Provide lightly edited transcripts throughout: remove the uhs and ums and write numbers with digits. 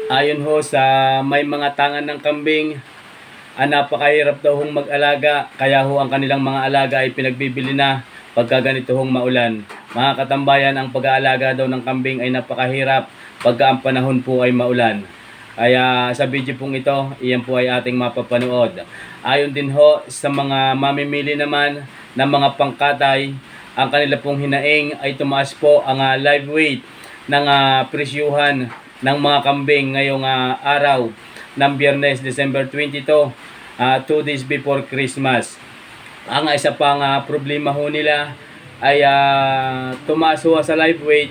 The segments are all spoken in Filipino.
Ayon ho sa may mga tangan ng kambing, napakahirap daw hong mag-alaga, kaya ho ang kanilang mga alaga ay pinagbibili na pagka ganito hong maulan. Mga katambayan, ang pag-aalaga daw ng kambing ay napakahirap pagka ang panahon po ay maulan. Kaya sa video pong ito, iyan po ay ating mapapanood. Ayon din ho sa mga mamimili naman ng mga pangkatay, ang kanila pong hinaing ay tumaas po ang live weight ng presyuhan ng mga kambing ngayong araw ng Biyernes, December 22, 2 days before Christmas. Ang isa pang problema ho nila ay tumaas ho sa live weight,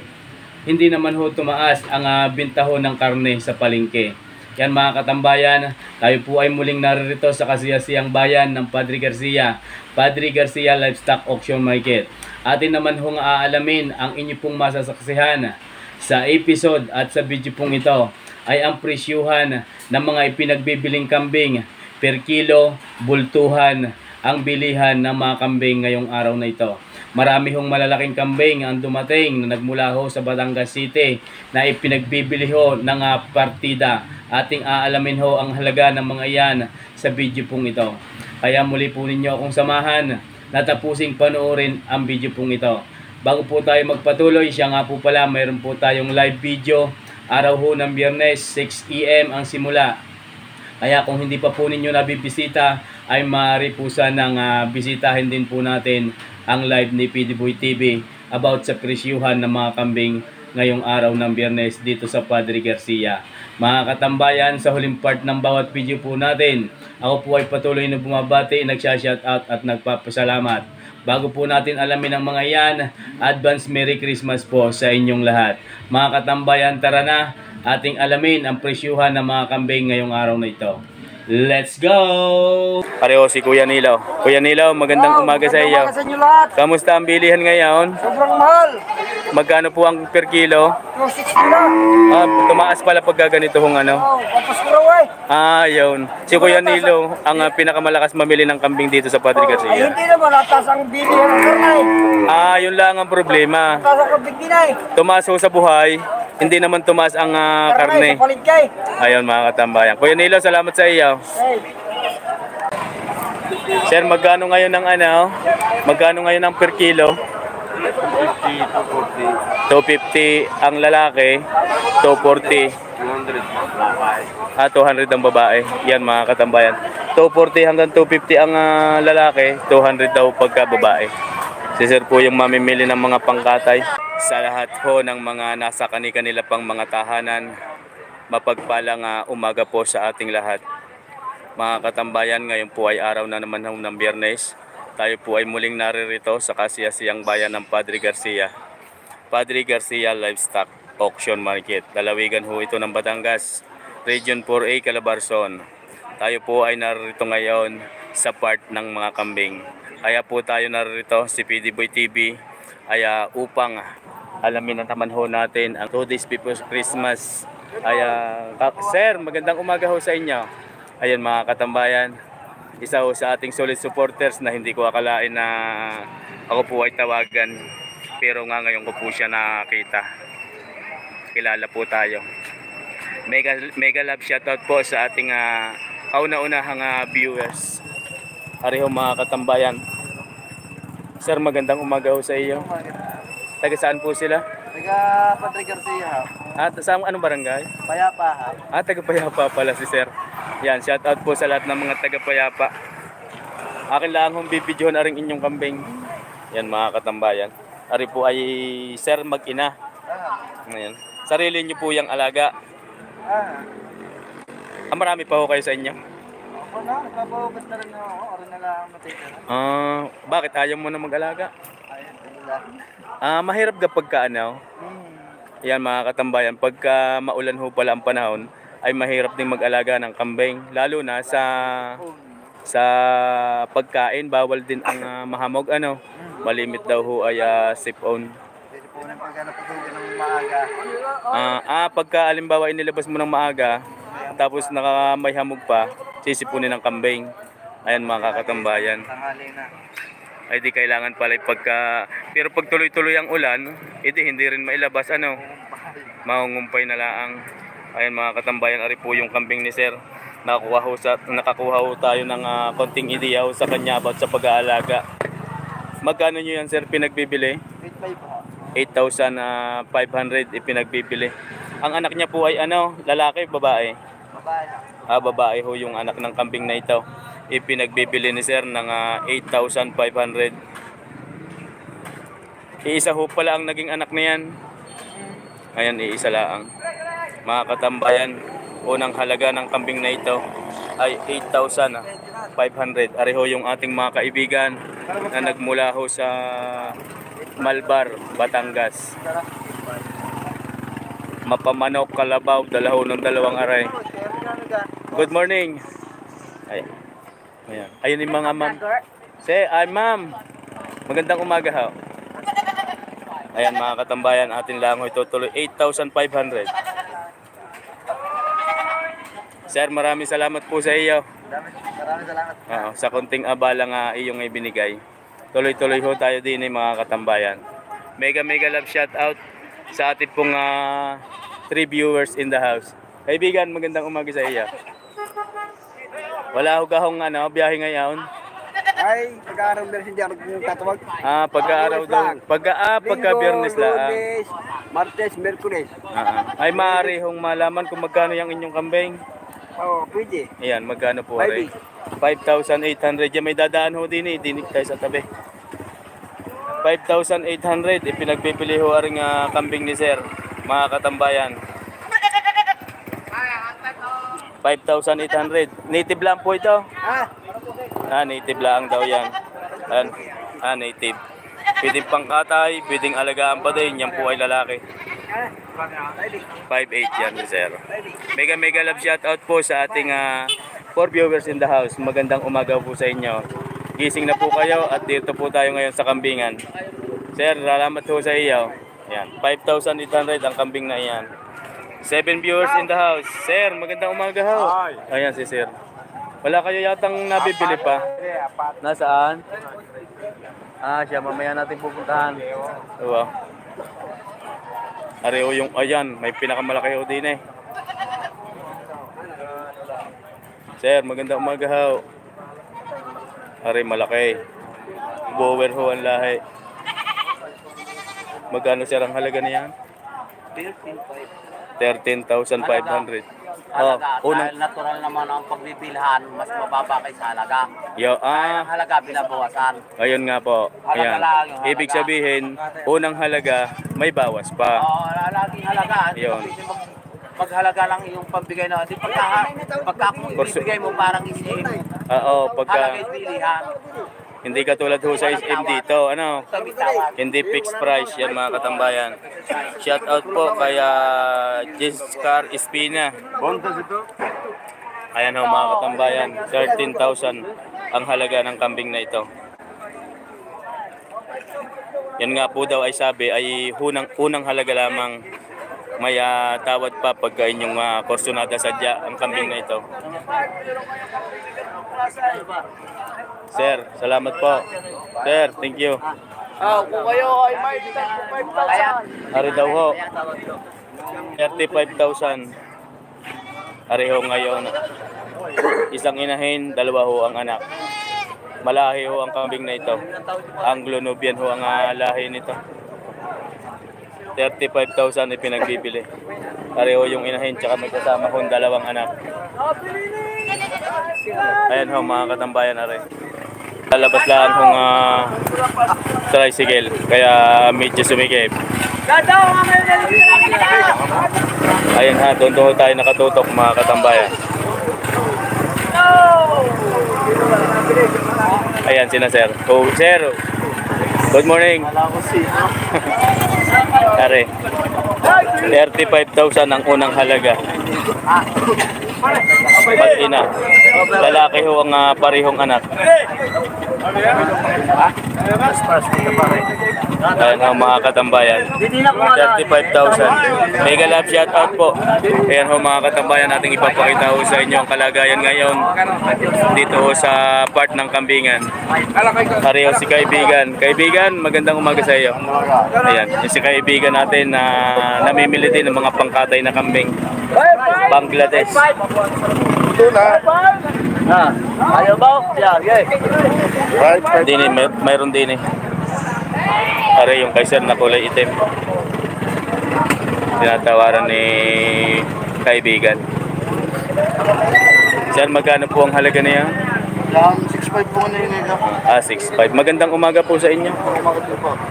hindi naman ho tumaas ang binta ho ng karne sa palengke. Yan mga katambayan, tayo po ay muling naririto sa kasiyasiyang bayan ng Padre Garcia, Padre Garcia Livestock Auction Market. Atin naman hong aalamin ang inyo pong masasaksihan sa episode at sa video pong ito ay ang presyuhan ng mga ipinagbibiling kambing per kilo, bultuhan ang bilihan ng mga kambing ngayong araw na ito. Marami hong malalaking kambing ang dumating na nagmula ho sa Batangas City na ipinagbibili ho ng partida. Ating aalamin ho ang halaga ng mga iyan sa video pong ito. Kaya muli po ninyo akong samahan na tapusing panoorin ang video pong ito. Bago po tayo magpatuloy, siya nga po pala, mayroon po tayong live video. Araw ho ng Biyernes, 6 AM ang simula. Kaya kung hindi pa po ninyo nabibisita, ay maaari po sanang bisitahin din po natin ang live ni PD Boy TV about sa presyuhan ng mga kambing ngayong araw ng Biyernes dito sa Padre Garcia. Mga katambayan, sa huling part ng bawat video po natin, ako po ay patuloy na bumabati, nagsha-shoutout at nagpapasalamat. Bago po natin alamin ang mga yan, advance Merry Christmas po sa inyong lahat. Mga katambayan, tara na, ating alamin ang presyuhan ng mga kambing ngayong araw na ito. Let's go! Pareho si Kuya Nilaw. Kuya Nilaw, magandang umaga sa iyo. Sa inyo lahat. Kamusta ang bilihan ngayon? Sobrang mahal. Magkano po ang per kilo? 260 lang. Tumaas pala pag ganito hong ano. Papaskuraw Yun. Si Kuya Nilaw, ang pinakamalakas mamili ng kambing dito sa Padre Ay, Garcia. hindi naman. Atas ang bilihan ng karnay. Yun lang ang problema. Atas ang kambing dinay. Tumaas ho sa buhay, hindi naman tumaas ang karne. Sa palengke. Ayun mga katambayan. Kuya Nilaw, salamat sa iyo. Hey. Sir, magkano ngayon ng Magkano ngayon ang per kilo? 250 ang lalaki, 240. 200 ang babae. Yan mga katambayan. 240 hanggang 250 ang lalaki, 200 daw pagka babae. Si Sir po yung mamimili ng mga pangkatay. Sa lahat ho ng mga nasa kanila pang mga tahanan, mapagpalang umaga po sa ating lahat. Mga katambayan, ngayon po ay araw na naman ng Biyernes. Tayo po ay muling naririto sa kasiyasiyang bayan ng Padre Garcia. Padre Garcia Livestock Auction Market. Lalawigan ho ito ng Batangas, Region 4A, Calabarzon. Tayo po ay naririto ngayon sa part ng mga kambing. Kaya po tayo naririto, si PD Boy TV, ay upang alamin naman ho natin ang 2 days before Christmas. Sir, magandang umaga ho sa inyo. Ayan mga katambayan, isa ho sa ating solid supporters na hindi ko akalain na ako po ay tawagan. Pero nga ngayon ko po siya nakita. Kilala po tayo. Mega love shoutout po sa ating kauna-unahang viewers. Ariho mga katambayan. Sir, magandang umaga ho sa iyo. Taga saan po sila? Taga Padre Garcia. Sa anong barangay? Payapa. Taga Payapa pala si Sir. Yan, shoutout po sa lahat ng mga taga Payapa. Akin lang hong bibidyohan na rin inyong kambing. Yan mga katambayan. Ari po ay Sir mag-ina. Ngayon. Sarili niyo po yung alaga. Marami pa ho kayo sa inyo? Ako na, nagpapahubat na rin ako. Orin na lang matita. Bakit ayaw mo na mag-alaga? Ayun, wala. Mahirap kapag yan mga katambayan, pagka maulan ho pala ang panahon, ay mahirap ding mag-alaga ng kambing. Lalo na sa pagkain, bawal din ang mahamog. Malimit daw ho ay sip-on. Pwede po nang pagka napatugan ng maaga. Pagka alimbawa inilabas mo ng maaga, tapos may hamog pa, sisipunin ng kambing. Ayan mga katambayan. Tanghali na. Ay di kailangan pala pero pag tuloy-tuloy ang ulan, hindi rin mailabas, mangungumpay na laang. Ayan mga katambayan, ari po yung kambing ni Sir. Nakakuha ho tayo ng konting idea sa kanya about sa pag-aalaga. Magkano nyo yan, Sir, pinagbibili? 8,500 ipinagbibili. Ang anak niya po ay ano, lalaki, babae? Babae na. Babae ho yung anak ng kambing na ito. Ipinagbibili ni Sir ng 8,500. Iisa ho pala ang naging anak na yan. Ayan, iisa lang. Mga katambayan, unang halaga ng kambing na ito ay 8,500. Ari ho yung ating mga kaibigan na nagmula ho sa Malbar, Batangas. Mapamanok, kalabaw, dala ho ng dalawang aray. Good morning. Ayan. Ayun yung mga ma'am. Ay ma'am. Magandang umaga ho. Ayan mga katambayan, atin lang ho itutuloy 8,500. Sir, maraming salamat po sa iyo. Maraming salamat. Sa konting abala nga iyong ibinigay. Tuloy-tuloy ho tayo din mga katambayan. Mega love shout out sa ating pong 3 viewers in the house. Kaibigan, magandang umaga sa iyo. Wala ho kahong biyahe ngayon? Ay, pag-aaraw na rin hindi ako tatawag. Pagka-araw daw. Pagka-biyernes lang. Lunes, Martes, Merkules. Ay maaari hong malaman kung magkano yung inyong kambing. Oo, pwede. Ayan, magkano po rin? 5,800. Yan, may dadaan ho din dinig tayo sa tabi. 5,800. Ipinagbibili ho rin kambing ni Sir. Mga katambayan. 5,800. Native lang po ito. Native lang daw yan. Native. Pwedeng pangkatay, pwedeng alagaan pa din. Yan po ay lalaki. 5'8 yan ni Sir. Mega love shoutout po sa ating 4 viewers in the house. Magandang umaga po sa inyo. Gising na po kayo at dito po tayo ngayon sa kambingan. Sir, salamat po sa iyo. Yan, 5,800 ang kambing na yan. 7 viewers in the house. Sir, magandang umaga ho. Ayan si Sir. Wala kayo yatang nabibili pa? Nasaan? Siya, mamaya natin pupuntahan. Wow. Areo yung ayan, may pinakamalaki ho din eh. Sir, magandang umaga ho. Are malaki. Bower ho ang lahi. Magkano sir ang halaga niyan? 13,500. Dahil natural naman ang pagbibilhan, mas mababa kaysa halaga. Ang halaga binabawasan. Ayun nga po. Ayan. Ibig sabihin, unang halaga, may bawas pa. Oo, laging halaga. Yun. Paghalaga lang yung pambigay na. Di pagka kung ibibigay mo parang isim. Pagka Halaga bilihan. hindi katulad ho sa SM dito, hindi fixed price yan mga katambayan. Shout out po kay Jescar Espina. Ayan ho mga katambayan, 13,000 ang halaga ng kambing na ito. Yan nga po daw ay sabi ay unang halaga lamang. May tawad pa pagka inyong kursonada sadya ang kambing na ito. Sir, salamat po. Sir, thank you. Kung kayo ay may 5,000. Ari daw ho. 35,000. Ari ho ngayon. Isang inahin, dalawa ho ang anak. Malahi ho ang kambing na ito. Anglo-Nubian ho ang lahi nito. 35,000 ipinagbibili. Pareho yung inahin tsaka magkasama ho dalawang anak. Ayan ho mga katambayan are. Lalabas lang hong tricycle kaya medyo sumikip. Ayan ha, doon tayo nakatutok mga katambayan. Ayan sina sir. Oh, sir. Good morning. Are. 35,000 ang unang halaga. Mag-ina. Lalaki ho ang parihong anak. Ayan ho mga katambayan. 35,000. Mega love shout out po. Ayan ho mga katambayan, nating ipapakita ho sa inyo ang kalagayan ngayon dito ho sa part ng kambingan. Pareho si kaibigan. Kaibigan, magandang umaga sa iyo. Ayan, yung si kaibigan natin na namimili din ng mga pangkatay na kambing. Bangladesh. Ito na. Ah, ayaw ba? Yeah, yeah. Right. Dini, mayroon din eh. Are yung kay sir na kulay itim. Tinatawaran ni kaibigan. Sir, magkano po ang halaga niya? Lang 6.5 po na yun. 6.5. Magandang umaga po sa inyo.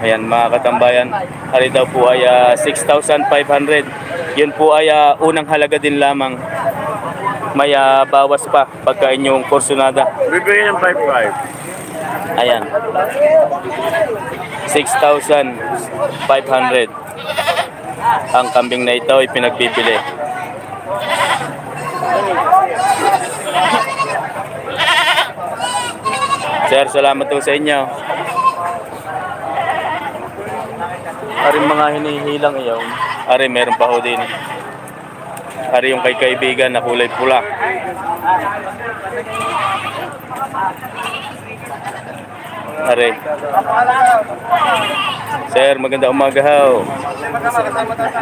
Ayan mga katambayan. Ari daw po ay 6,500. Yun po ay unang halaga din lamang. May bawas pa pagka inyong kursunada. Bibigyan ng 5.5. Ayan. 6,500. Ang kambing na ito ay pinagbibili. Sir, salamat po sa inyo. Ari mga hinihilang iyaw. Ari, meron pa ho din. Ari yung kay kaibigan na kulay pula. Ari. Sir, maganda umaga ho.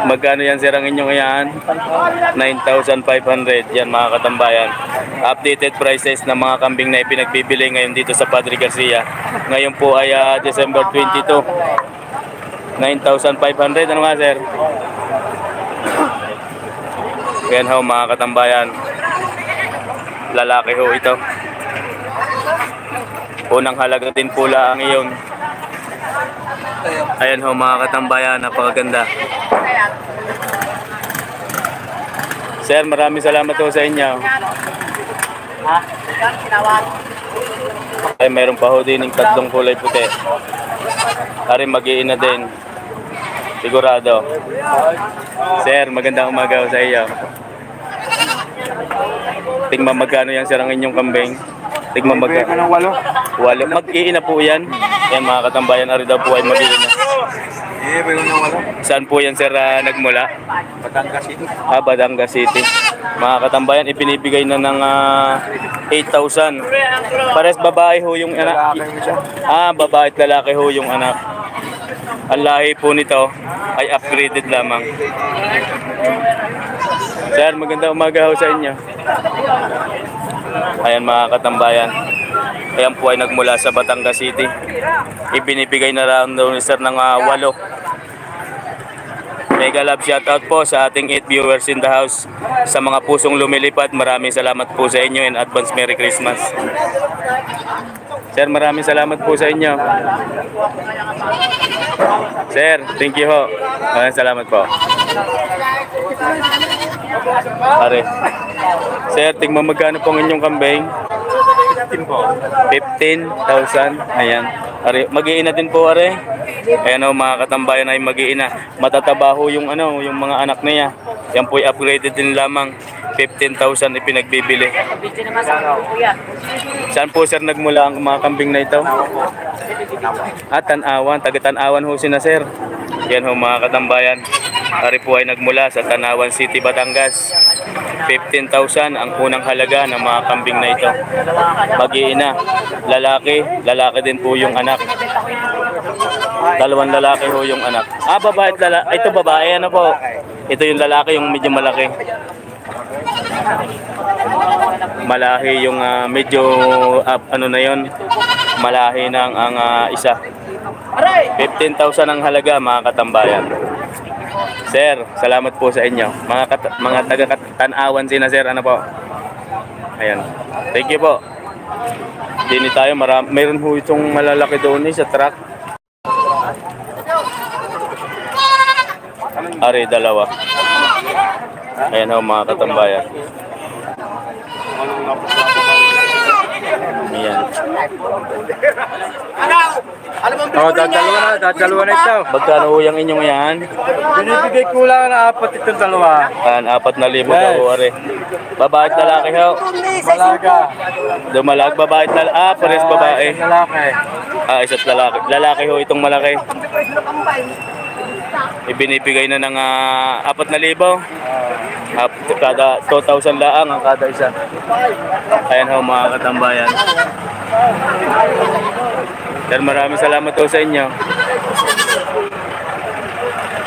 Magkano yan sir ang inyong yan? 9,500. Yan mga katambayan. Updated prices ng mga kambing na ipinagbibili ngayon dito sa Padre Garcia. Ngayon po ay December 22. 9,500. Ano nga sir? Yan ho mga katambayan. Lalaki ho ito. Unang halaga din pula ang iyon. Ayan ho mga katambayan, napakaganda. Sir, maraming salamat ho sa inyo. Ay, mayroon pa ho din yung tatlong kulay puti. Ari, mag-iina din. Sigurado. Sir, magandang umaga ho sa iyo. Tingnan magkano yan sir ang inyong kambing. Tingnan magkano. 8. Mag-iina po yan. Yan mga katambayan, ari daw po ay mag-iina. Saan po yan sir nagmula? Batangas City. Batangas City. Mga katambayan, ipinibigay na ng 8,000. Pares babae ho yung anak. Babae at lalaki ho yung anak. Ang lahi po nito ay upgraded lamang. Sir, magandang umaga ho sa inyo. Ayan mga katambayan. Ayan po ay nagmula sa Batangas City. Ibinibigay na lang daw ni sir ng 8. Mega love shoutout po sa ating 8 viewers in the house. Sa mga pusong lumilipad, maraming salamat po sa inyo and advance Merry Christmas. Sir, maraming salamat po sa inyo. Sir, thank you ho. Maraming salamat po. Are. Sir, tingnan magkano po ang inyong kambing? 15,000. Ayan. Are, mag-iina din po are. Ayan o mga katambayan ay mag-iina. Matatabaho yung yung mga anak niya. Yan po ay upgraded din lamang. 15,000 ipinagbibili. Saan po sir nagmula ang mga kambing na ito? Tanawan. Taga-Tanawan ho sina sir. Yan ho mga katambayan. Ari po ay nagmula sa Tanawan City, Batangas. 15,000 ang unang halaga ng mga kambing na ito. Mag-iina. Lalaki din po yung anak. 2 lalaki ho yung anak. Babae at lalaki. Ito babae, ano po? Ito yung lalaki, yung medyo malaki. Malahi yung medyo ano na yon. Malahi nang ang isa. 15,000 ang halaga mga katambayan. Sir, salamat po sa inyo. Mga taga-Tanawan sina sir, ano po? Ayan. Thank you po. Dini tayo, mayroon ho itong malalaki doon sa truck. Ari, 2. Ayan ho mga katambayan. Ayan. Dadalawa na ito. Magkano ho yung inyong yan? Binibigay ko lang na 4 itong dalawa. 4,000 daw are. Babae at lalaki ho? Malaga. Dumalag, babae at lalaki. Pares babae. Lalaki. Isa't lalaki. Lalaki ho itong malaki. Ibinibigay na ng 4,000. Kada 2,000 laang ang kada isa. Ayan ho mga katambayan. Sir, maraming salamat po sa inyo.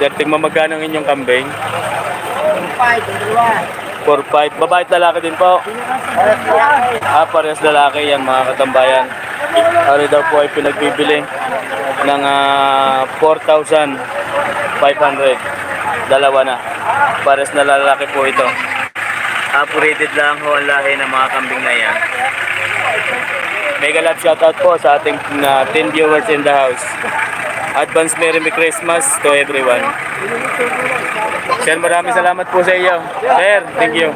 Sir, tingnan magkano ang inyong kambing? 4-5. Babae at lalaki din po. Parehas lalaki yan mga katambayan. Ari daw po ay pinagbibili ng 4,500. Dalawa na. Parehas na lalaki po ito. Operated lang ho ang lahi ng mga kambing na yan. Mega love shoutout po sa ating 10 viewers in the house. Advance Merry Christmas to everyone. Sir, maraming salamat po sa iyo. Sir, thank you.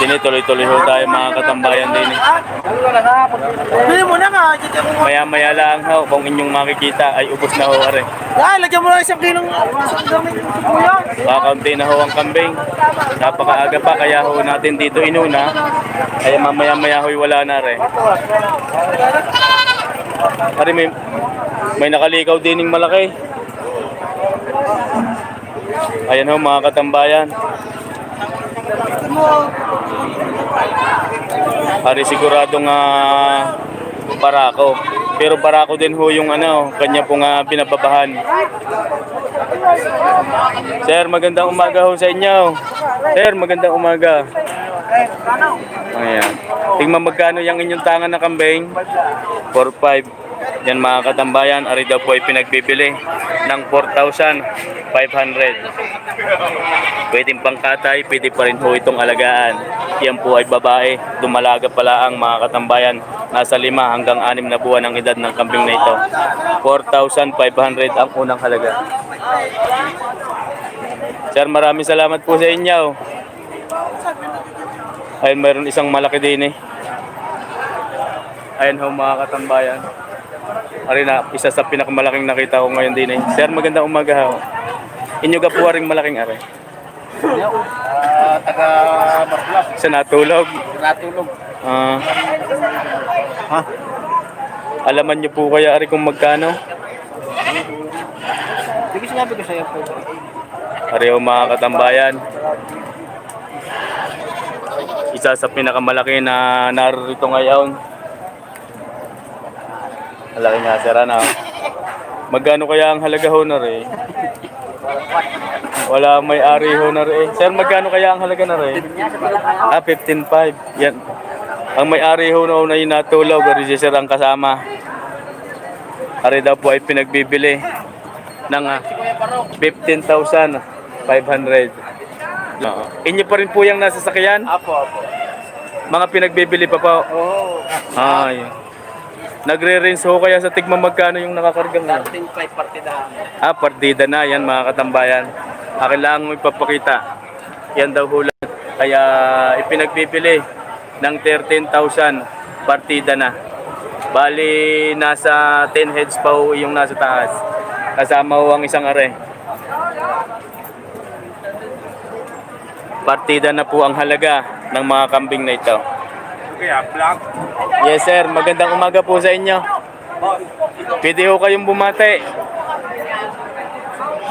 Tuloy-tuloy ho tayo mga katambayan din. Maya-maya lang ho, kung inyong makikita ay ubos na ho are. Lagyan mo lang isang kilong kuya. Kakaunti na ho ang kambing. Napakaaga pa kaya ho natin dito inuna. Kaya mamaya-maya ho'y wala na rin. Ari may nakalikaw dining malaki. Ayan ho mga katambayan. Ari siguradong barako. Pero barako din ho yung kanya pong binababahan. Sir, magandang umaga ho sa inyo. Sir, magandang umaga. Ayan. Tingnan magkano yung inyong tangan na kambing. 4-5. Yan mga katambayan, ari daw po ay pinagbibili ng 4,500. Pwedeng pangkatay, pwede pa rin ho itong alagaan. Yan po ay babae, dumalaga pala ang mga katambayan. Nasa 5 hanggang 6 na buwan ang edad ng kambing na ito. 4,500 ang unang halaga. Sir, maraming salamat po sa inyo. Ayun, mayroon isang malaki din eh. Ayun ho mga katambayan. Ari na, isa sa pinakamalaking nakita ko ngayon din eh. Sir, magandang umaga ho. Inyo ka po ring malaking ari. Taga Barlas. Sa natulog. Natulog. Alaman niyo po kaya ari kung magkano? Sige, sinabi ko sa'yo po. Ari ho mga katambayan. Isa sa pinakamalaki na narito ngayon. Malaki nga sir, magkano kaya ang halaga ho na rin? Wala may ari ho na rin. Sir, magkano kaya ang halaga na rin? 15,500. Yan. Ang may ari ho na yung natulog, ari sir ang kasama. Ari daw po ay pinagbibili ng 15,500. Inyo pa rin po yung nasa sakyan? Apo. Mga pinagbibili pa po? Oo. Ay. Nagre-rinse ho kaya sa tigma magkano yung nakakargang na? 13,500 partida. Partida na yan mga katambayan. Akin lang mo ipapakita. Yan daw hula. Kaya ipinagbibili ng 13,000 partida na. Bali nasa 10 heads pa ho yung nasa taas. Kasama ho ang isang are. Partida na po ang halaga ng mga kambing na ito. Yes sir, magandang umaga po sa inyo. Pwede ho kayong bumate.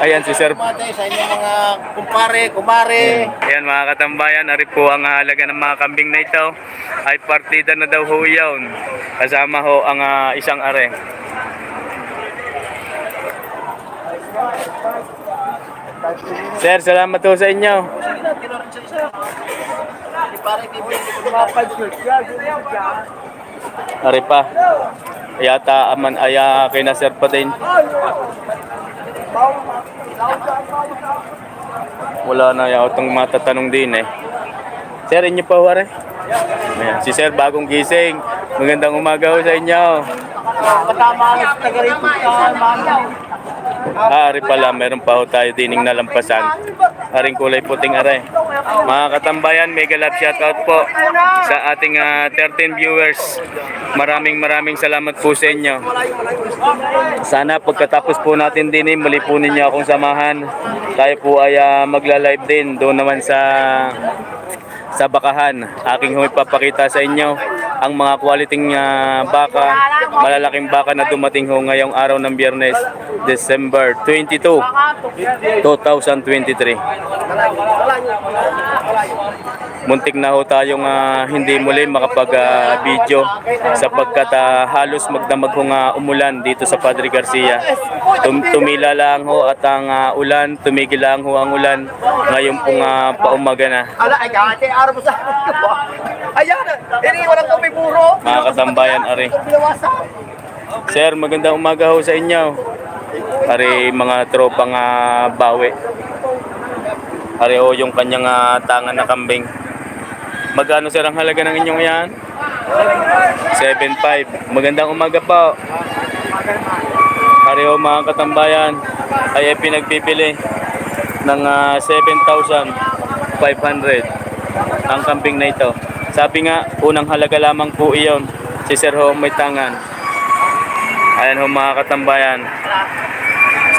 Ayan si sir. Bumate sa inyong mga kumpare, kumare. Ayan mga katambayan, ari po ang halaga ng mga kambing na ito. Ay partida na daw ho yun. Kasama ho ang isang are. Sir, salamat ho sa inyo. Ari pa. Yata aman aya kay na sir pa din. Wala na itong matatanong din eh. Sir, inyo pa wari? Ayan. Si sir bagong gising. Magandang umaga ho sa inyo. Katama na sa taga-rito sa Ari pala, meron pa ho tayo dining nalampasan. Aring kulay puting are. Mga katambayan, mega love shoutout po sa ating 13 viewers. Maraming salamat po sa inyo. Sana pagkatapos po natin din muli po ninyo akong samahan. Tayo po ay magla-live din doon naman sa bakahan. Aking ipapakita sa inyo ang mga quality baka, malalaking baka na dumating ho ngayong araw ng Biyernes, December 22, 2023. Muntik na ho tayong hindi muli makapag-video sapagkat halos magdamag hong umulan dito sa Padre Garcia. Tumila lang ho at ang ulan, tumigil lang ho ang ulan. Ngayon pong paumaga na. Mga katambayan, ari. Sir, magandang umaga ho sa inyo. Ari mga tropang bawi. Ari ho yung kanyang tangan na kambing. Magkano sir ang halaga ng inyong yan? 7.5. Magandang umaga po. Ari ho mga katambayan ay pinagpipili ng 7,500 ang kambing na ito. Sabi nga, unang halaga lamang po iyon. Si Sir ho may tangan. Ayan ho mga katambayan.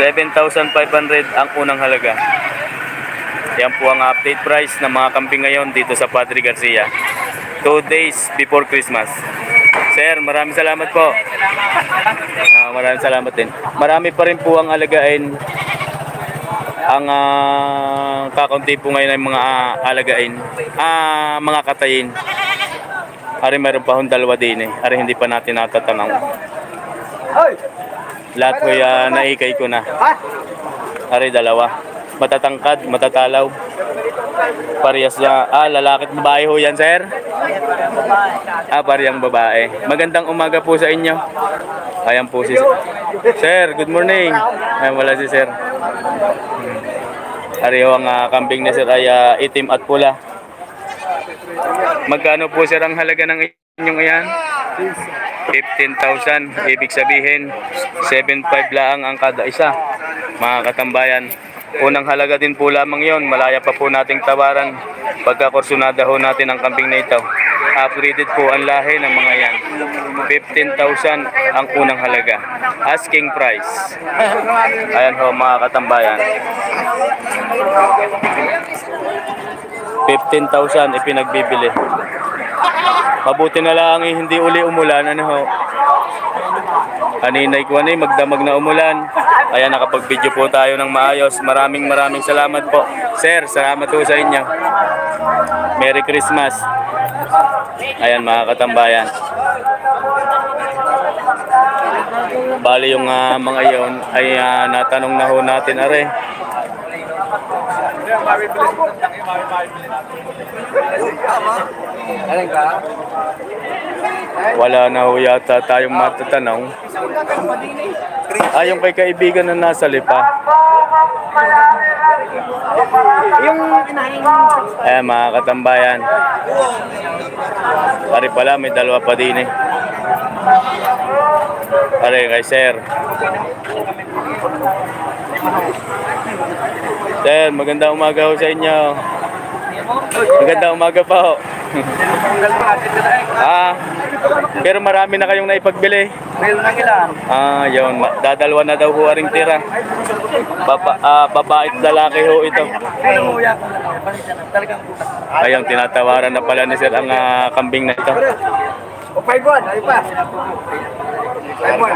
7,500 ang unang halaga. Yan po ang update price ng mga kambing ngayon dito sa Padre Garcia. 2 days before Christmas. Sir, maraming salamat po. Maraming salamat din. Marami pa rin po ang alagain. Ang kakaunti po ngayon ay mga alagain. Mga katayin. Ari meron pa hong dalawa din eh. Ari hindi pa natin natatanaw. Lahat ko naikay ko na. Ari dalawa. Matatangkad, matatalaw. Parehas na. Lalaki at babae ho yan, sir? Parehang babae. Magandang umaga po sa inyo. Ayan po si Sir, good morning. Ayan wala si Sir. Pareho ang kambing na sir ay itim at pula. Magkano po sir ang halaga ng inyong iyan? 15,000. Ibig sabihin, 7.5 lang ang kada isa. Mga katambayan. Unang halaga din po lamang yon. Malaya pa po nating tawaran pagkakursunada ho natin ang kambing na ito. Upgraded po ang lahi ng mga yan. 15,000 ang unang halaga. Asking price. Ayan ho mga katambayan. 15,000 ipinagbibili. Mabuti na lang hindi uli umulan. Ano ho? Kanina'y kuwanay magdamag na umulan. Kaya nakapag-video po tayo ng maayos. Maraming salamat po. Sir, salamat po sa inyo. Merry Christmas. Ayan mga katambayan. Bali yung mga iyon ay natanong na ho natin are. Wala na ho yata tayong matatanong. Yung kay kaibigan na nasa lipa. Ayan mga katambayan. Pare pala may dalawa pa din eh. Pare kay sir. Sir, magandang umaga ho sa inyo. Magandang umaga po. Pero marami na kayong naipagbili. Meron na ilan. Yun. Dadalwa na daw ho aring tira. Babae at lalaki ho ito. Ayun, tinatawaran na pala ni sir ang kambing na ito. O 5-1, ay pa. 5-1.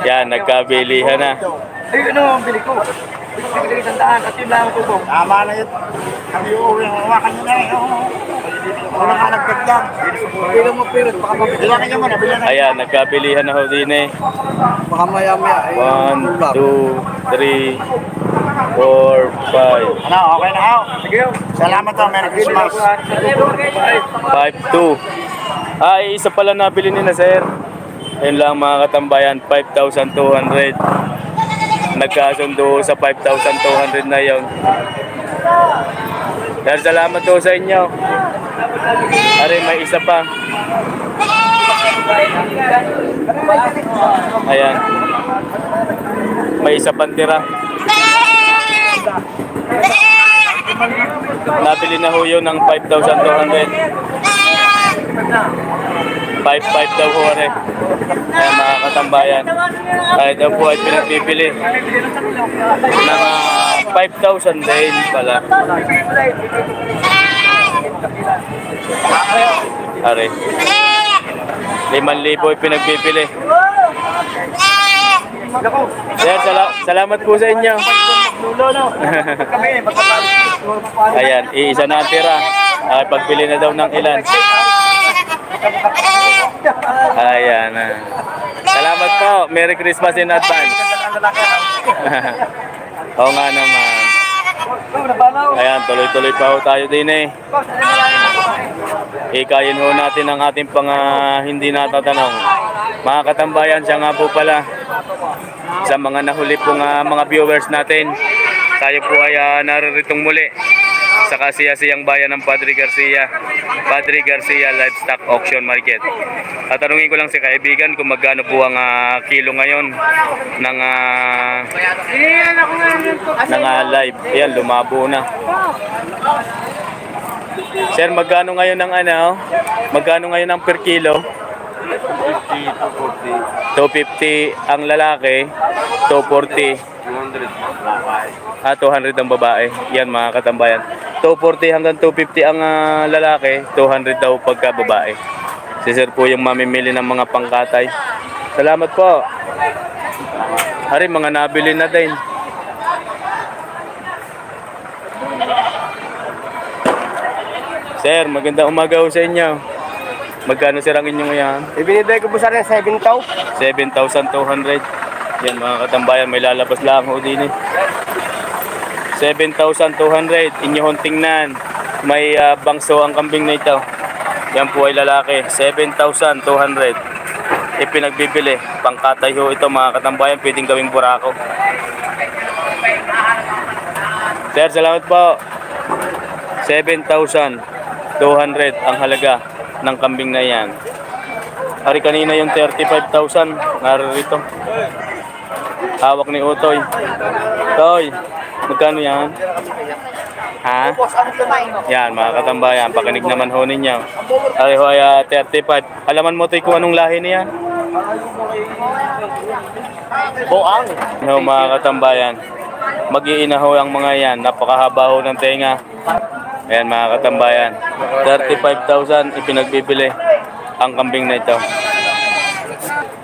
Yan, nagkabilihan na. Ay, ano ang bili ko? Tandaan at yun lang ang tubong. Tama na yun. Kami uuwi ang hawakan nyo na rin. Wala ka nagdagdag. Bilang mo pero baka mabilang nyo muna. Ayan, nagkabilihan na ho din eh. Baka maya-maya. 1, 2, 3, 4, 5. Ano, okay na ho? Sige. Salamat ho, Merry Christmas. 5-2. Isa pala nabili ni na sir. Ayun lang mga katambayan, 5,200. Nagkasundo sa 5,200 na yun. Dahil salamat po sa inyo. Ari, may isa pa. Ayan. May isa pang tira. Nabili na ho yun ng 5,200. 5-5 daw ho rin. Ayan mga katambayan. Tayo daw po ay pinagbibili ng 5,000 din pala. Are. 5,000 ay pinagbibili. Ayan, salamat po sa inyo. Ayan, iisa na ang tira. Pagbili na daw ng ilan. Ayan. Salamat po. Merry Christmas in advance. Oo nga naman. Ayan, tuloy-tuloy pa ho tayo din eh. Ikayin ho natin ang ating hindi natatanong. Mga katambayan, siya nga po pala. Sa mga nahuli pong mga viewers natin, tayo po ay nariritong muli sa kasiyasiyang bayan ng Padre Garcia Livestock Auction Market. At tanungin ko lang si kaibigan kung magkano po ang kilo ngayon ng live. Ayan, lumabo na. Sir, magkano ngayon ng magkano ngayon ang per kilo? 250 ang lalaki, 240 200 ang babae. Yan mga katambayan, 240 hanggang 250 ang lalaki, 200 daw pagka babae. Si sir po yung mamimili ng mga pangkatay. Salamat po. Hari, mga nabili na din. Sir, magandang umaga sa inyo. Magkano sir ang inyong yan? Ibinibigay ko po sa rin 7,000. 7,200. Yan mga katambayan, may lalabas lang ho din eh. 7,200. Inyong tingnan. May bangso ang kambing na ito. Yan po ay lalaki. 7,200. Ipinagbibili. Pangkatay ho ito mga katambayan. Pwedeng gawing burako. Sir, salamat po. 7,200 ang halaga ng kambing na yan. Hari, kanina yung 35,000 naririto. Hawak ni Utoy. Toy, magkano yan? Ha? Yan mga katambayan, pakinig naman ho ninyo. Hari ho ay 35. Alaman mo Toy kung anong lahi niyan? Boang. No mga katambayan, mag-iina ho ang mga yan. Napakahaba ho ng tenga. Ayan mga katambayan, 35,000 ipinagbibili ang kambing na ito.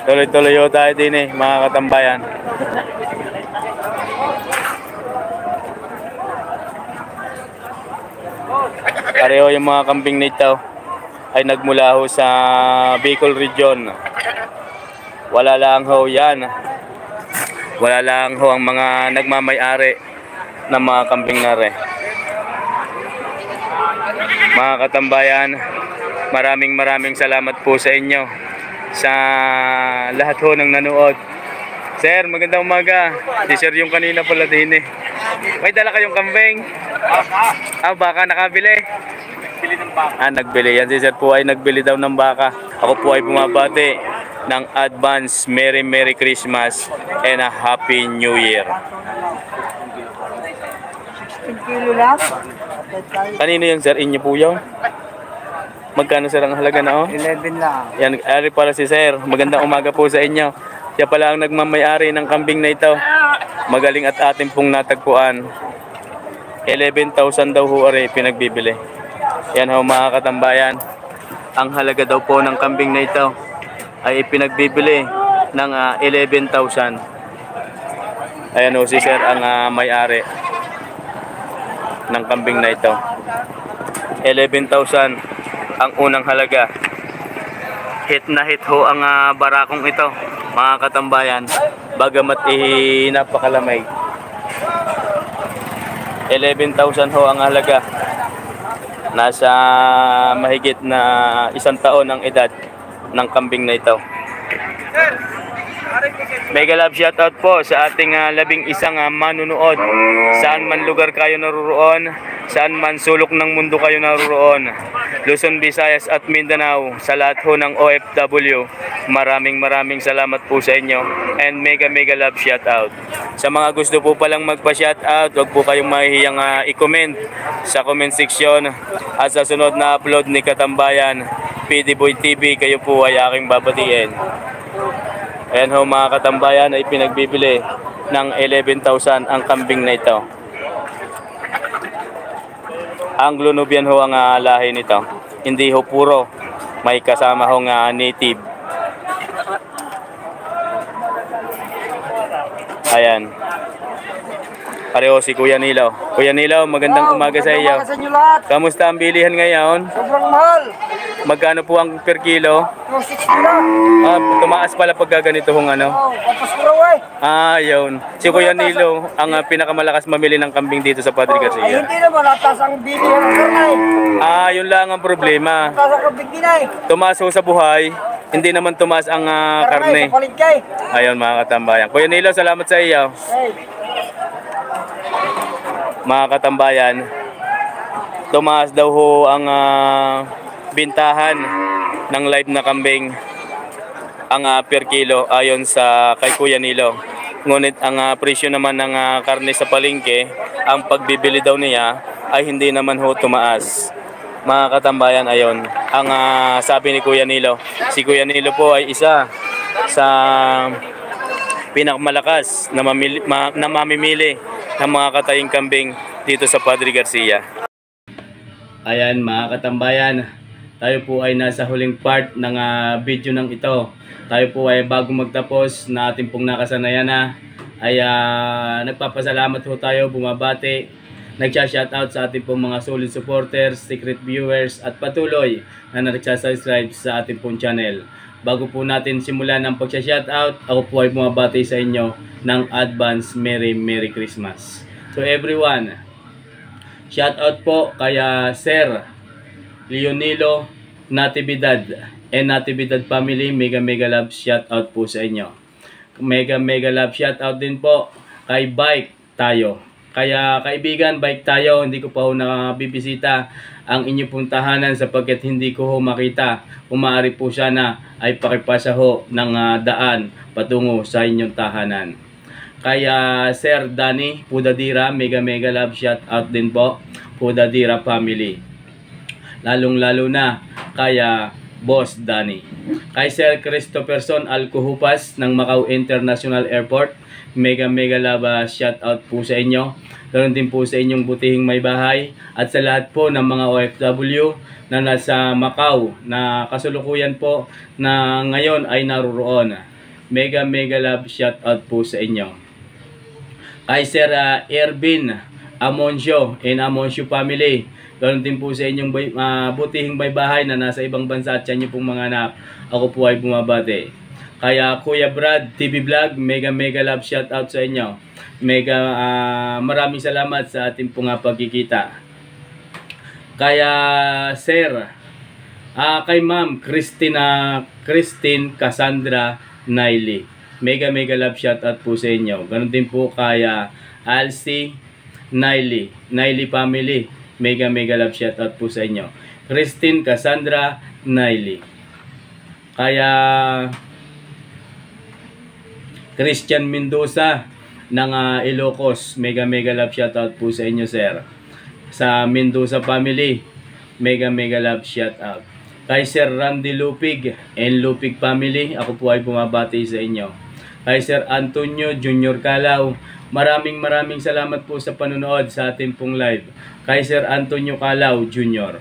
Tuloy-tuloy ho tayo din eh mga katambayan. Pareho yung mga kambing na ito ay nagmula ho sa Bicol Region. Wala lang ho yan. Wala lang ho ang mga nagmamay-ari ng mga kambing na re. Mga katambayan, maraming salamat po sa inyo, sa lahat ho ng nanood. Sir, magandang umaga. Si Sir yung kanina pala din eh. May dala kayong kambing? Baka nakabili? Nagbili. Yan si Sir po ay nagbili daw ng baka. Ako po ay bumabati ng advance Merry Christmas and a Happy New Year. 16 kilo lang. Kanino yung Sir? Inyo po yung? Magkano Sir ang halaga na 11 lang. Yan, ari para si Sir. Magandang umaga po sa inyo. Siya pala ang nagmamay-ari ng kambing na ito. Magaling at ating pong natagpuan. 11,000 daw ho ari pinagbibili. Yan ho mga katambayan. Ang halaga daw po ng kambing na ito ay pinagbibili ng 11,000. Ayan ho si Sir ang may-ari ng kambing na ito. 11,000 ang unang halaga. Hit na hit ho ang barakong ito mga katambayan, bagamat napakalamay. 11,000 ho ang halaga. Nasa mahigit na 1 taon ang edad ng kambing na ito. Mega love shoutout po sa ating 11 manunood. Saan man lugar kayo naruroon, saan man sulok ng mundo kayo naruroon, Luzon, Visayas at Mindanao, sa lahat ho ng OFW, maraming salamat po sa inyo and mega love shoutout. Sa mga gusto po palang magpa-shoutout, huwag po kayong mahihiyang i-comment sa comment section at sa sunod na upload ni Katambayan Speedy Boy TV, kayo po ay aking babatiin. Ayan ho mga katambayan, ay pinagbibili ng 11,000 ang kambing na ito. Anglo-Nubian ho ang lahi nito. Hindi ho puro, may kasama ho native. Ayan. Pareho si Kuya Nilo. Kuya Nilo, magandang umaga sa iyo. Sa inyo lahat. Kamusta ang bilihan ngayon? Sobrang mahal. Magkano po ang per kilo? 260 lang. Tumaas pala pag ganito hong ano. Oh, tapos ko raw Yun. Si Kuya Nilo, ang pinakamalakas mamili ng kambing dito sa Padre Ay, Garcia. hindi naman. Atas ang bilihan ng karnay. Yun lang ang problema. Atas ang kabigginay. Tumaas ho sa buhay, hindi naman tumaas ang karne. Sa paligkay. Ayun mga katambayan. Kuya Nilo, salamat sa iyo. Hey. Mga katambayan, tumaas daw ho ang bintahan ng live na kambing, ang per kilo ayon sa kay Kuya Nilo. Ngunit ang presyo naman ng karne sa palengke, ang pagbibili daw niya ay hindi naman ho tumaas. Mga katambayan, ayon ang sabi ni Kuya Nilo. Si Kuya Nilo po ay isa sa pinakamalakas na mamimili ng mga kataying kambing dito sa Padre Garcia. Ayan mga katambayan, tayo po ay nasa huling part ng video ng ito. Tayo po ay bago magtapos na ating pong nakasanayan na ay nagpapasalamat po tayo, bumabati, nagsha-shoutout sa ating pong mga solid supporters, secret viewers at patuloy na nagsasubscribe sa ating pong channel. Bago po natin simulan ang pagsha-shoutout, ako po ay bumabati sa inyo ng advance Merry Christmas. So everyone, shoutout po kaya Sir Leonilo Natividad and Natividad family, mega love shoutout po sa inyo. Mega love shoutout din po kay Bike Tayo. Kaya kaibigan, Bike Tayo, hindi ko pa ho nabibisita ang inyong pong tahanan sapagkat hindi ko ho makita. Kung maaari po sana ay pakipasa ho ng daan patungo sa inyong tahanan. Kaya Sir Danny Pudadira, mega love shoutout din po, Pudadira family. Lalong-lalo na kaya Boss Danny. Kay Sir Christopherson Alcohupas ng Macau International Airport, mega love shoutout po sa inyo. Ganoon din po sa inyong butihing may bahay at sa lahat po ng mga OFW na nasa Macau na kasulukuyan po na ngayon ay naruroon. Mega love shoutout po sa inyo. Kay Sir Ervin Amoncio and Amoncio family, ganoon din po sa inyong butihing may bahay na nasa ibang bansa at yan yung pong mga anak, ako po ay bumabati. Kaya Kuya Brad TV Vlog, mega love shoutout sa inyo. Maraming salamat sa ating pong pagkikita. Kaya Sir, kay Ma'am Christine Cassandra Naili, mega love shoutout po sa inyo. Ganon din po kaya Alcy Naili family, mega love shoutout po sa inyo. Christine Cassandra Naili. Kaya Christian Mendoza ng Ilocos, mega love shoutout po sa inyo sir. Sa Mendoza family, mega love shoutout. Kay Sir Randy Lupig and Lupig family, ako po ay bumabati sa inyo. Kay Sir Antonio Junior Calao, maraming salamat po sa panonood sa ating pong live. Kay Sir Antonio Calao Junior.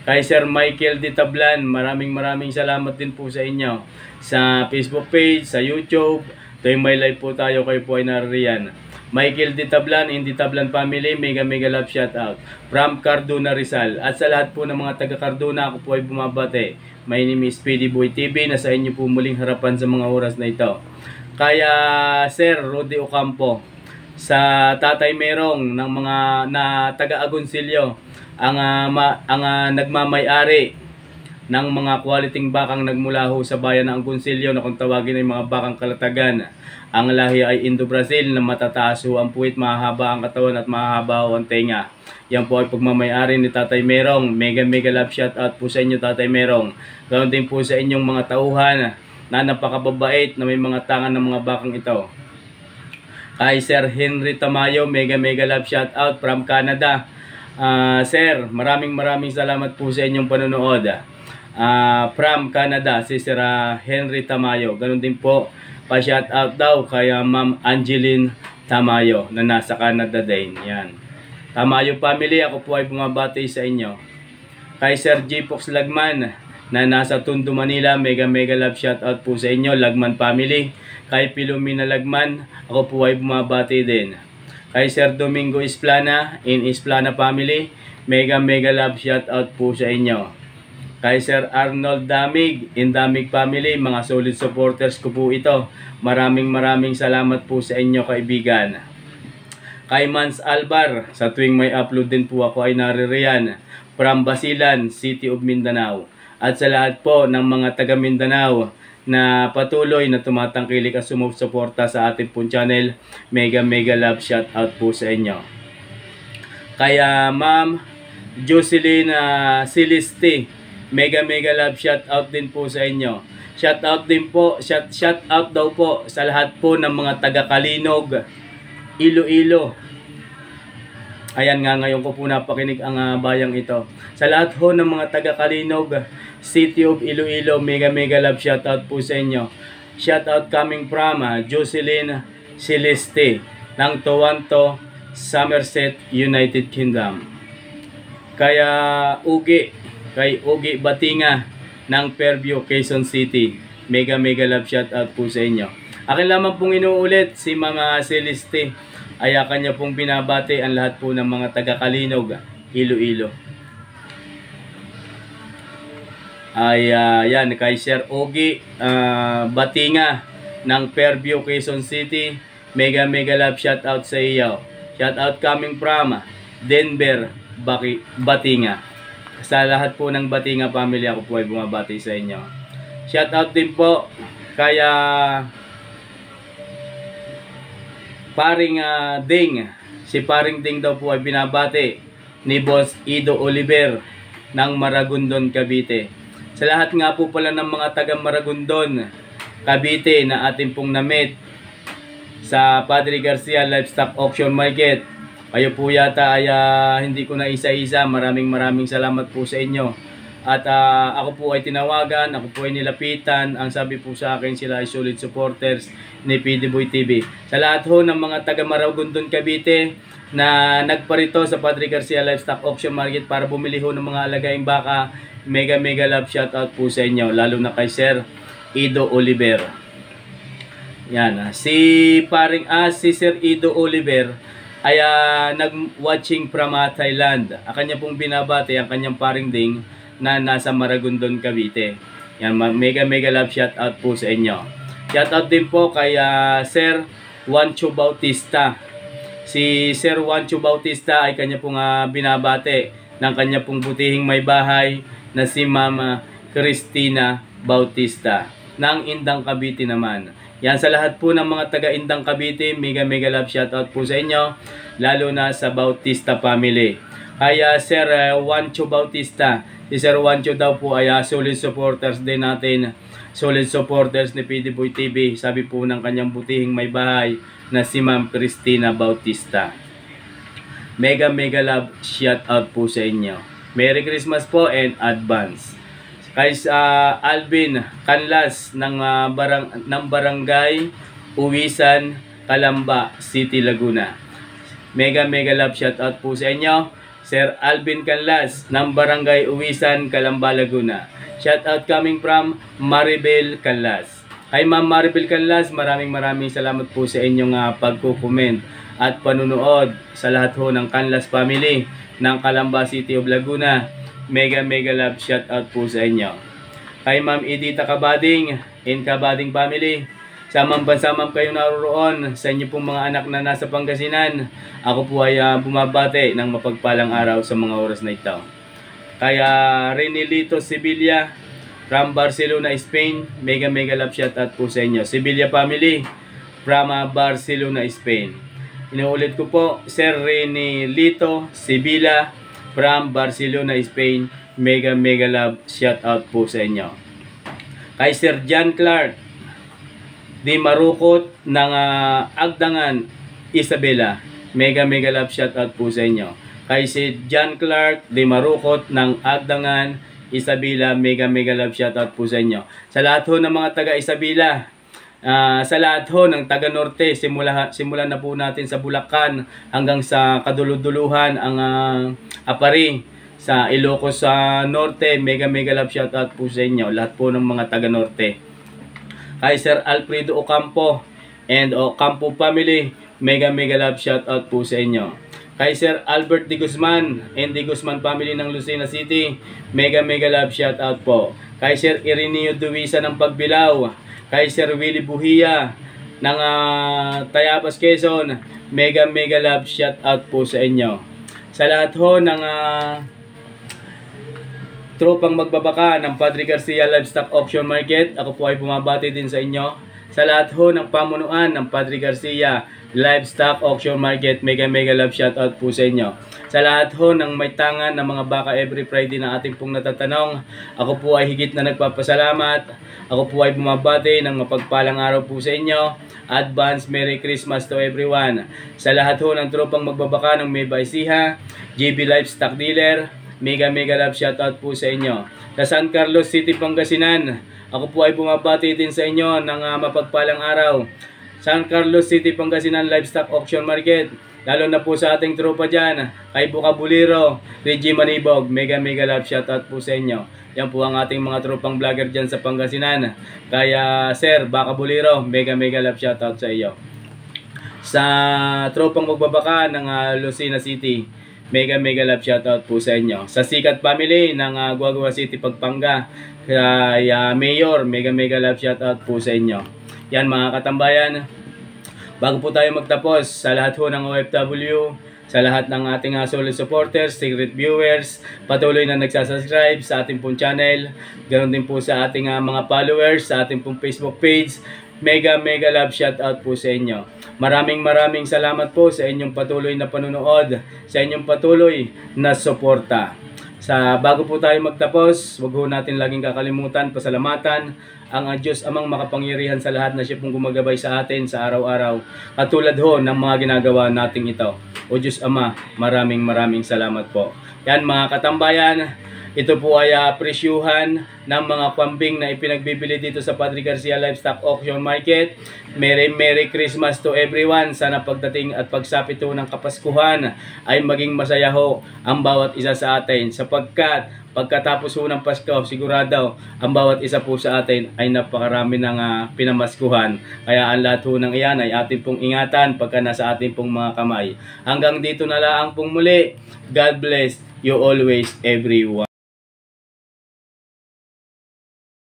Kay Sir Michael Di Tablan, maraming salamat din po sa inyo. Sa Facebook page, sa YouTube, tuwing may live po tayo, kayo po ay naririyan. Michael Di Tablan and Di Tablan family, mega love shoutout from Cardona Rizal. At sa lahat po ng mga taga Cardona, ako po ay bumabati. My name is Speedy Boy TV, nasa inyo po muling harapan sa mga oras na ito. Kaya Sir Rudy Ocampo, sa Tatay Merong ng mga taga Agoncillo, ang nagmamay-ari ng mga quality bakang nagmula ho sa bayan ng Agoncillo na kung tawagin ay mga bakang kalatagan. Ang lahi ay Indo-Brazil na matataas ho ang puwit, mahaba ang katawan at mahaba ho ang tenga. Yan po ay pagmamay-ari ni Tatay Merong. Mega love shoutout po sa inyo Tatay Merong. Ganoon din po sa inyong mga tauhan na napakababait na may mga tangan ng mga bakang ito. Kay Sir Henry Tamayo, mega love shoutout from Canada. Sir, maraming salamat po sa inyong panonood. from Canada, si Sir Henry Tamayo. Ganun din po, pa-shout out daw kay Ma'am Angeline Tamayo na nasa Canada din. Yan. Tamayo family, ako po ay bumabati sa inyo. Kay Sir G. Fox Lagman na nasa Tondo, Manila, mega love shout out po sa inyo, Lagman family. Kay Pilomena Lagman, ako po ay bumabati din. Kay Sir Domingo Isplana in Isplana family, mega love shout out po sa inyo. Kay Sir Arnold Damig in Damig family, mga solid supporters ko po ito. Maraming salamat po sa inyo, kaibigan. Kay Mans Albar, sa tuwing may upload din po ako ay naririyan, from Basilan, City of Mindanao. At sa lahat po ng mga taga Mindanao na patuloy na tumatangkilik at sumusuporta sa ating pong channel, mega love shout out po sa inyo. Kaya Ma'am Jocelyn Celeste, mega love shout out din po sa inyo. Shout out din po, shout out daw po sa lahat po ng mga taga Kalinog, Iloilo. Ayan nga, ngayon ko po napakinig ang bayang ito. Sa lahat ho ng mga taga Kalinog, City of Iloilo, mega love shout out po sa inyo. Shout out coming from Jocelyn Celeste ng Toronto, Somerset, United Kingdom. Kaya kay Ugi Batinga ng Fairview, Quezon City, mega love shout out po sa inyo. Akin lamang pong inuulit si Mama Celeste, ay kanya pong binabati ang lahat po ng mga taga Kalinog, Iloilo. Ay yan, kay Sir Ogi Batinga ng Fairview, Quezon City, mega love shout out sa iyo. Shout out coming from Denver, Batinga. Sa lahat po ng Batinga family, ako po ay bumabati sa inyo. Shout out din po kaya Paring Ding. Si Paring Ding daw po ay binabati ni Boss Ido Oliver ng Maragondon, Cavite. Sa lahat nga po pala ng mga taga Maragondon, Cavite na ating pong na-meet sa Padre Garcia Livestock Auction Market, kayo po yata ay hindi ko na isa-isa. Maraming salamat po sa inyo. At ako po ay tinawagan, ako po ay nilapitan. Ang sabi po sa akin, sila ay solid supporters ni PD Boy TV. Sa lahat ho ng mga taga Maragondon, Cavite na nagparito sa Padre Garcia Livestock Auction Market para bumili ho ng mga alagaing baka, mega love shout out po sa inyo. Lalo na kay Sir Ido Oliver. Yan. Si Sir Ido Oliver ay nag-watching from Thailand. Kanya pong binabati ang kanyang Paring Ding na nasa Maragondon, Cavite. Yan, mega love shout out po sa inyo. Shout out din po kay Sir Juancho Bautista. Si Sir Juancho Bautista ay kanya pong binabati ng kanya pong butihing may bahay na si Ma'am Cristina Bautista ng Indang, Cavite naman. Yan, sa lahat po ng mga taga Indang, Cavite, mega love shout out po sa inyo, lalo na sa Bautista family. Kaya Sir Juancho Bautista, si Sir Juancho daw po ay solid supporters din natin, solid supporters ni PD Boy TV, sabi po ng kanyang butihing may bahay na si Ma'am Cristina Bautista. Mega love shout out po sa inyo. Merry Christmas po and advance. Kay Alvin Canlas ng Barangay Uwisan, Calamba City, Laguna. Mega love shout out po sa inyo. Sir Alvin Canlas ng Barangay Uwisan, Calamba, Laguna. Shout out coming from Maribel Canlas. Kay Ma'am Maribel Canlas, maraming salamat po sa inyong pagko-comment at panunood sa lahat ho ng Canlas family ng Calamba City of Laguna. Mega love shout out po sa inyo. Kay Ma'am Edita Kabading in Kabading family, samang-bansamang kayo naroon sa inyo pong mga anak na nasa Pangasinan. Ako po ay bumabate ng mapagpalang araw sa mga oras na ito. Kaya Renilito Sevilla from Barcelona, Spain, mega love shout out po sa inyo. Sevilla family from Barcelona, Spain. Inuulit ko po, Sir Renilito Sevilla from Barcelona, Spain, mega love shout out po sa inyo. Kay Sir John Clark di Marukot ng Agdangan, Isabela, mega love shout out po sa inyo. Kay si John Clark di Marukot ng Agdangan, Isabela, mega love shoutout po sa inyo. Sa lahat ho ng mga taga Isabela, sa lahat ho ng taga Norte, simulan na po natin sa Bulacan hanggang sa kaduluduluhan ang Apari, sa Ilocos sa Norte, mega love shoutout po sa inyo. Lahat po ng mga taga Norte. Kay Sir Alfredo Ocampo and Ocampo family, mega love shoutout po sa inyo. Kay Sir Albert De Guzman and De Guzman family ng Lucena City, mega love shoutout po. Kay Sir Ireneo Duwisa ng Pagbilao, kay Sir Willie Buhia ng Tayabas, Quezon, mega love shoutout po sa inyo. Sa lahat ho ng tropang magbabaka ng Padre Garcia Livestock Auction Market, ako po ay bumabati din sa inyo. Sa lahat ho ng pamunuan ng Padre Garcia Livestock Auction Market, mega love shoutout po sa inyo. Sa lahat ho ng may tangan ng mga baka every Friday na ating pong natatanong, ako po ay higit na nagpapasalamat. Ako po ay bumabati ng mapagpalang araw po sa inyo. Advance Merry Christmas to everyone. Sa lahat ho ng tropang magbabaka ng Nueva Ecija, JB Livestock Dealer, mega love shoutout po sa inyo. Sa San Carlos City, Pangasinan, ako po ay bumabati din sa inyo ng mapagpalang araw. San Carlos City, Pangasinan Livestock Auction Market, lalo na po sa ating tropa dyan, kay Bucabuliro, Reggie Manibog, mega love shoutout po sa inyo. Yan po ang ating mga tropang vlogger dyan sa Pangasinan. Kaya Sir Bucabuliro, mega love shoutout sa iyo. Sa tropang magbabaka ng Lucena City, mega love shoutout po sa inyo. Sa Sikat family ng Guagua City, Pagpanga, kay Mayor, mega love shoutout po sa inyo. Yan mga katambayan, bago po tayo magtapos, sa lahat ho ng OFW, sa lahat ng ating solid supporters, secret viewers, patuloy na nagsasubscribe sa ating pong channel, ganoon din po sa ating mga followers, sa ating pong Facebook page, mega love shoutout po sa inyo. Maraming salamat po sa inyong patuloy na panunood, sa inyong patuloy na suporta. Bago po tayo magtapos, wag ho natin laging kakalimutan, pasalamatan ang Diyos Amang makapangyarihan sa lahat na siya pong gumagabay sa atin sa araw-araw. Katulad ho ng mga ginagawa nating ito. O Diyos Ama, maraming salamat po. Yan mga katambayan, ito po ay presyuhan ng mga kambing na ipinagbibili dito sa Padre Garcia Livestock Auction Market. Merry Christmas to everyone. Sana pagdating at pagsapit ho ng Kapaskuhan ay maging masaya ho ang bawat isa sa atin. Sapagkat pagkatapos ho ng Pasko, sigurado ang bawat isa po sa atin ay napakarami ng pinamaskuhan. Kaya ang lahat ho ng iyan ay ating pong ingatan pagka nasa ating pong mga kamay. Hanggang dito na lang pong muli. God bless you always, everyone.